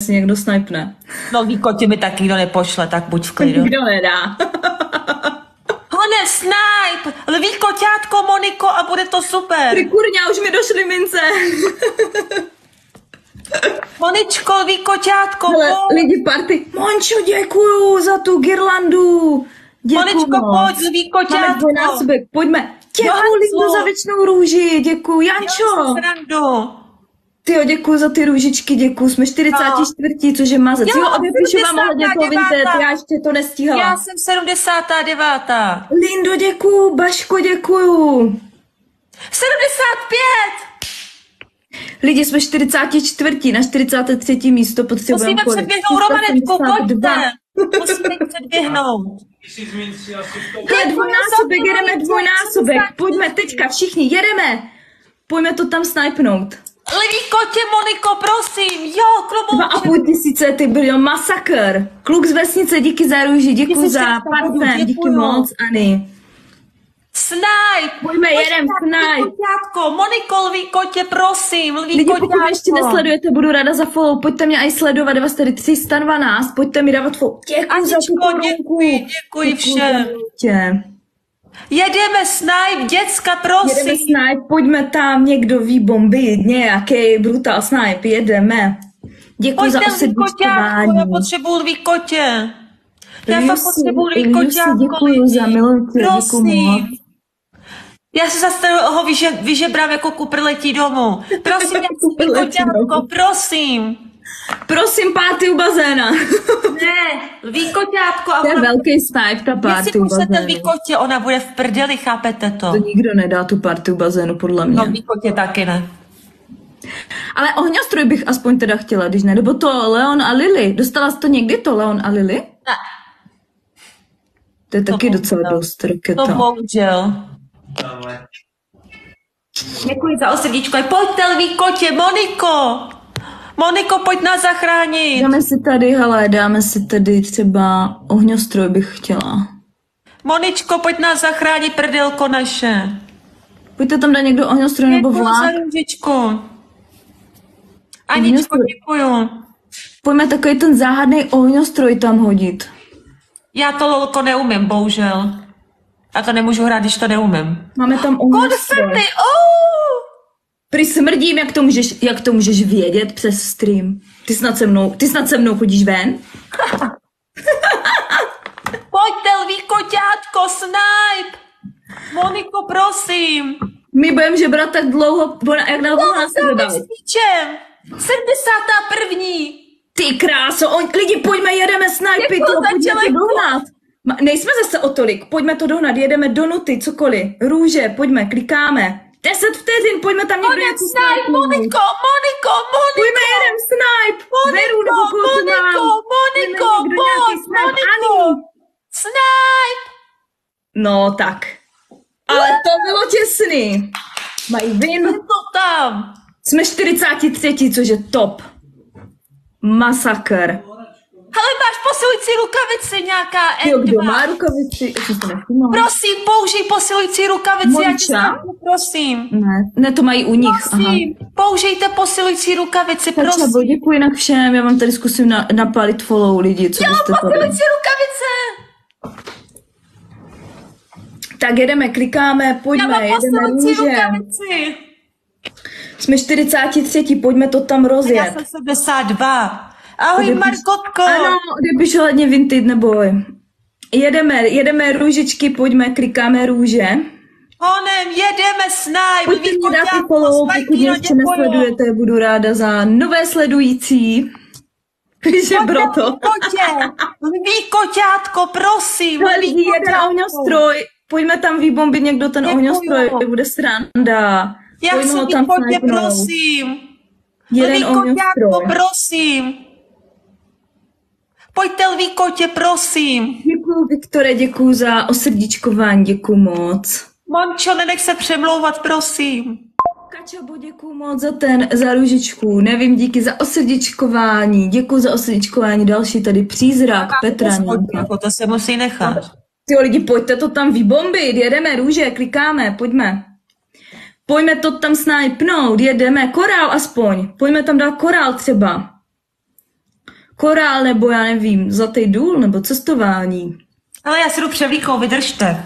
si někdo snipne. No Víko, mi tak nikdo nepošle, tak buď v klidu. Nikdo nedá. Hone, snipe! Lví koťátko, Moniko, a bude to super. Ty kurňa, už mi došly mince. Moničko, lví koťátko, hele, lidi party. Mončo, děkuju za tu girlandu. Děkuju. Moničko, pojď, lví koťátko. Máme dvojnásobek, pojďme. Děkuju Lindu za věčnou růži, děkuju. Jančo. Tyjo, děkuju za ty růžičky, děkuju. Jsme 44, což je mazec. Jo, odepíšu vám ohledně toho Vinted, já ještě to nestíhala. Já jsem 79. Lindo, děkuju, Baško, děkuju. 75! Lidi, jsme 44, na 43. místo potřebujeme musíme předběhnout Romanetku, pojďte. Musíme předběhnout. To je dvojnásobek, jedeme dvojnásobek. Pojďme teďka, všichni, jedeme. Pojďme to tam snipnout. Lidi kotě, Moniko, prosím, jo, klobouček. 2,5 tisíce, ty byl masakr. Kluk z vesnice, díky za růži, děkuji za partem, díky moc, Ani. Snipe! Pojďme, jedem, snipe. Moniko, lví kotě, prosím, lví lidi, koťátko. pokud ještě nesledujete, budu ráda za follow, pojďte mě aj sledovat, je vás tady 312, pojďte mi dávat follow. Děkuji za tu korunku. Děkuji všem. Jedeme snipe, děcka, prosím. Jedeme snipe, pojďme tam, někdo ví bomby, nějaký brutal snipe, jedeme. Děkuji za osedničkování. Já potřebuji lví kotě. Já fakt potřebuji lví koťátko. Děkuji za milutě, děkuji. Já se zase ho vyžebrám jako kuprletí domů. Prosím, já si lví koťátko, prosím. Prosím, párty u bazéna. Ne, lví koťátko. To je velký snipe, ta párty u bazénu. Jestli lví kotě, ona bude v prdeli, chápete to? To nikdo nedá tu párty u bazénu, podle mě. No, lví kotě taky ne. Ale ohňostroj bych aspoň teda chtěla, když ne. Nebo to Leon a Lily. Dostala jsi to někdy, to Leon a Lily? Ne. To je taky docela dost raketa. To bohužel. Děkuji za osrdíčko. Pojďte, lví kotě, Moniko. Moniko, pojď nás zachránit. Dáme si tady, hele, dáme si tady třeba ohňostroj bych chtěla. Moničko, pojď nás zachránit, prdelko naše. Pojďte tam dát někdo ohňostroj nebo vlak. Děkuji. Aničko, děkuju. Pojďme takový ten záhadný ohňostroj tam hodit. Já to lolko neumím, bohužel. Já to nemůžu hrát, když to neumím. Máme tam ohňostroj. Prý smrdím, jak to můžeš vědět přes stream. Ty snad se mnou chodíš ven? Pojďte, lví koťátko, snipe! Moniko, prosím. My budeme žebrat tak dlouho, jak na dlouho nás se dodali. 71. Ty kráso, lidi, pojďme, jedeme snipy, to pojďme to dohnat. Nejsme zase o tolik, pojďme to dohnat, jedeme do nuty, cokoliv. Růže, pojďme, klikáme. 10 vteřin, pojďme tam někdo něco snipe. Moniko. Pojďme, jedem snipe. Moniko, snipe. No tak. Ale to bylo těsný. Mají win. To tam. Jsme 43, což je top. Masakr. Ale máš posilující rukavici nějaká N2. Jo, kdo má rukavici? Prosím, použij posilující rukavici. Monča? Prosím. Ne, to mají u nich. Prosím, použijte posilující rukavici, prosím. Čabo, děkuji na všem, já vám tady zkusím napálit follow lidi, co byste tady. Posilující rukavice. Tak jedeme, klikáme, pojďme, jedeme růžem. Jsme 43, pojďme to tam rozjet. Já jsem 72. Ahoj, Markotko. Ano, odepiš hledně Vinted, neboj. Jedeme růžičky, pojďme, klikáme růže. Honem, jedeme snipe. Pojďte mi dát follow, pokud mě ještě nesledujete, budu ráda za nové sledující. Lví koťátko, prosím. Lidi, jeden ohňostroj. Pojďme tam vybombit někdo ten ohňostroj, bude sranda. Já chci lví kotě, prosím. Jeden ohňostroj. Prosím. Pojďte, lví kotě, prosím. Děkuju, Viktore, děkuju za osrdíčkování, děkuju moc. Mončo, nenech se přemlouvat, prosím. Kačabo, děkuju moc za růžičku, nevím, díky za osrdíčkování, děkuju za osrdíčkování, další tady přízrak, Petra. To se musí nechat. Tyjo, lidi, pojďte to tam vybombit, jedeme růže, klikáme, pojďme. Pojďme to tam snipnout, jedeme, korál aspoň, pojďme tam dát korál třeba. korál, nebo já nevím, Zlatý důl, nebo cestování. Ale já si jdu převlíknout, vydržte.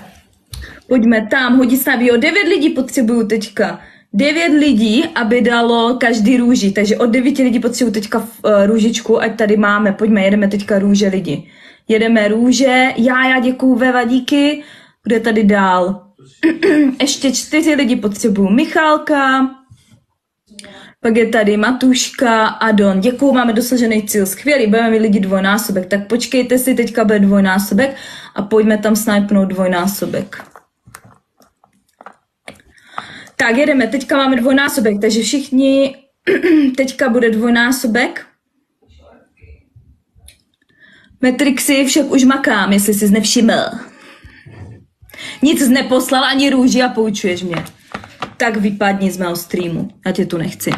Pojďme tam, hodí staví. 9 lidí potřebuju teďka. 9 lidí, aby dalo každý růži. Takže od 9 lidí potřebuju teďka růžičku, ať tady máme. Pojďme, jedeme teďka růže lidi. Jedeme růže. Já děkuju, Veva, díky. Kde tady dál? Ještě 4 lidi potřebuju. Michálka. Pak je tady Matuška a Don. Děkuju, máme dosažený cíl. Skvělý, budeme mít lidi dvojnásobek. Tak počkejte si, teďka bude dvojnásobek a pojďme tam snajpnout dvojnásobek. Tak jedeme, teďka máme dvojnásobek, takže všichni, teďka bude dvojnásobek. Matrixy však už makám, jestli jsi nevšiml. Nic neposlal ani růži a poučuješ mě. Tak vypadni z mého streamu, já tě tu nechci.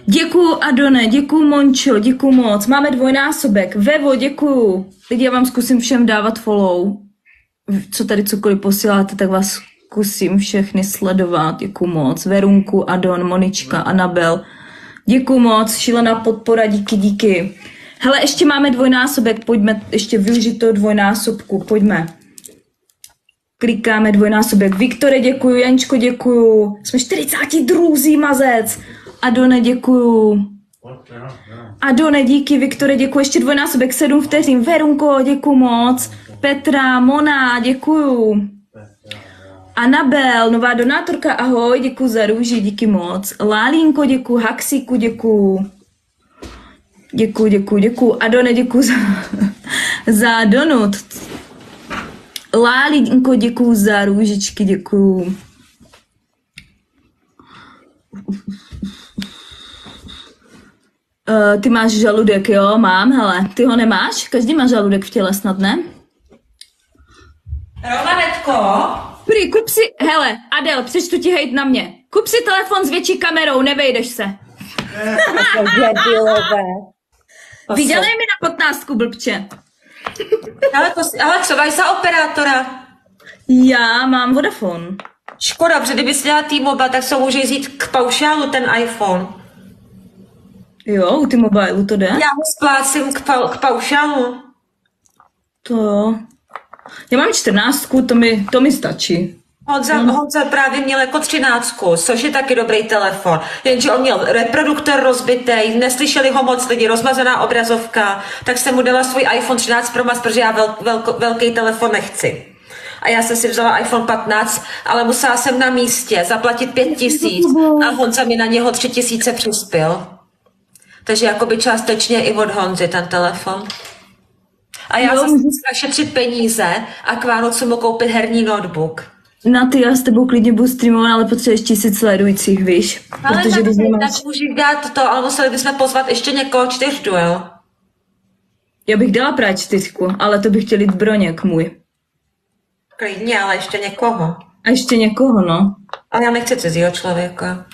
Děkuju Adone, děkuju Mončo, děkuju moc. Máme dvojnásobek. Vevo, děkuju. Lidi, já vám zkusím všem dávat follow. Co tady cokoliv posíláte, tak vás zkusím všechny sledovat. Děkuju moc. Verunku, Adon, Monička, Anabel. Děkuju moc, šílená podpora, díky. Hele, ještě máme dvojnásobek, pojďme ještě využít toho dvojnásobku, pojďme. Klikáme dvojnásobek. Viktore, děkuju, Jančko, děkuju. Jsme 42. mazec. Adone, děkuju. Adone, díky, Viktore, děkuju. Ještě dvojnásobek, 7 vteřin. Verunko, děkuju moc. Petra, Mona, děkuju. Anabel, nová donátorka, ahoj, děkuju za růži, díky moc. Lálínko, děkuju. Haxíku, děkuju. Děkuju. Adone, děkuju za donut. Lálínko, děkuju za růžičky, děkuju. Ty máš žaludek, jo? Mám, hele. Ty ho nemáš? Každý má žaludek v těle snad, ne? Romanetko? Prý, kup si, hele, Adel, přečtu ti hejt na mě. Kup si telefon s větší kamerou, nevejdeš se. Vydělej mi na 15, blbče. Ale co máš za operátora? Já mám Vodafone. Škoda, protože kdyby si dělala T-Mobile, tak se může jít k paušálu ten iPhone. Jo, u T-Mobile to jde? Já ho splácím k paušálu. To jo. Já mám 14, to mi stačí. Honza právě měl jako 13, což je taky dobrý telefon. Jenže on měl reproduktor rozbitej, neslyšeli ho moc lidi, rozmazaná obrazovka, tak jsem mu dala svůj iPhone 13 Pro Max, protože já velký telefon nechci. A já jsem si vzala iPhone 15, ale musela jsem na místě zaplatit 5 000 a Honza mi na něho 3 000 přispěl. Takže jakoby částečně i od Honzy ten telefon. A já jsem si šetřit peníze a k Vánocu mu koupit herní notebook. Na ty já s tebou klidně budu streamovat, ale potřebuješ 1000 sledujících, víš? Ale protože tak můžeš dát to, ale museli bychom pozvat ještě někoho 4, jo? Já bych dala právě 4, ale to bych chtěl jít Broněk můj. Klidně, ale ještě někoho. A ještě někoho, no. Ale já nechci cizího člověka.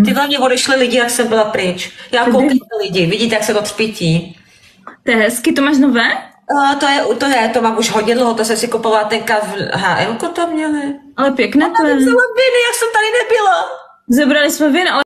Ty hlavně odešli lidi, jak jsem byla pryč. Já koukám lidi, vidíte, jak se to třpítí. To je hezky, to máš nové? To mám už hodně dlouho, to jsem si kupovala tenka v H&M, to měli. Ale pěkné to je. Vzala viny, jak jsem tady nebyla. Zebrali jsme viny, ale